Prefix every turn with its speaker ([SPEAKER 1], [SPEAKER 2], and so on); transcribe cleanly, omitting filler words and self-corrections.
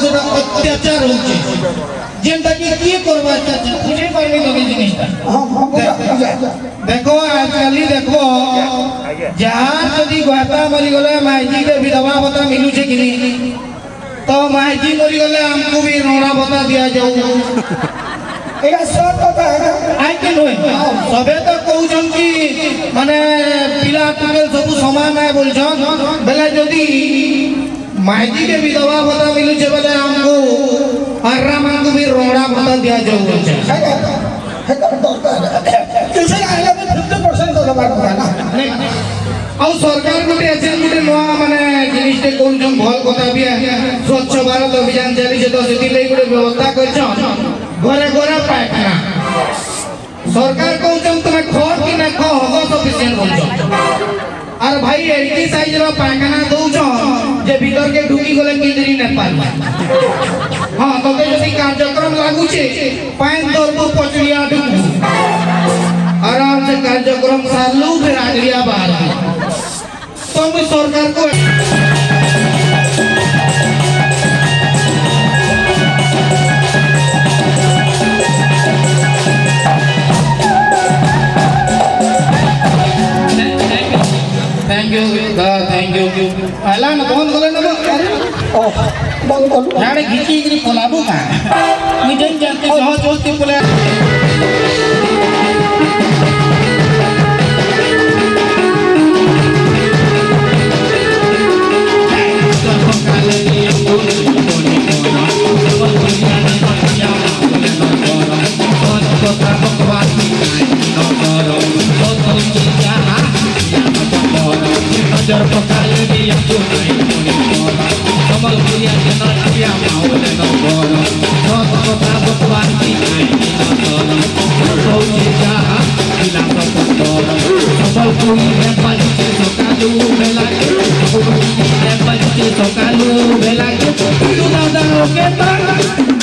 [SPEAKER 1] সেটা অত্যাচার হচ্ছে যেটা কি কি করবো অত্যাচার বুঝে পারবি না এই জিনিসটা দেখো আজকালি দেখো যার যদি গহতা মরিগলে মাইজিকে বিধবা ভাতা মিলুছে কিনি তো মাইজি মরিগলে আমকু भी रोड़ा भाता दिया जाऊ
[SPEAKER 2] এটা সব কথা
[SPEAKER 1] আইকে নয় সবে তো কৌছন কি মানে পিলা টুকেল সবু সমান নাই বলছন বেলে যদি মাইজিকে বিধবা ভাতা মিলুছে বেলে আমকু আর রামানকু भी रोड़ा भाता दिया जाऊ বলছে
[SPEAKER 2] তুই আইলে 50% তো লবার কথা না
[SPEAKER 1] ଆଉ ସରକାର ଗୋଟେ ଏଜେଣ୍ଟ ଗୋଟେ ନୂଆ ମାନେ ଜିନିଷଟେ କରୁଛନ୍ ଭଲ କଥା ବି ସ୍ୱଚ୍ଛ ଭାରତ ଅଭିଯାନ ଚାଲିছে ତ ସେଥିଲାଗି ଗୋଟେ ବ୍ୟବସ୍ଥା କରିଛନ୍ ଘରେ ଘରେ ପାଇଖାନା ସରକାର କହୁଛନ୍ ତମେ ଖଅ କି ନା ଖଅ ହବ ସଫିସିଏଣ୍ଟ ବଲୁଛନ୍ আর ভাই এটি সাইজর পায়খানা দৌছন যে ভিতরকে ঢুকি গলে কিন্দ্রি না পারবা হ্যাঁ তোকে যদি কার্যক্রম লাগুছে পাইন দরবো পচড়িয়া ঢুকু आराम से कार्यक्रम सारलू फिर आगलिया बाहर तो मैं सरकार को थैंक यू पहला ना कौन बोले ना
[SPEAKER 2] ও বল বল
[SPEAKER 1] यार घिची घिची कोलाबू का मुझे जानते हो दोस्ती बोले Sokalu, vela que tu não dá o que tá.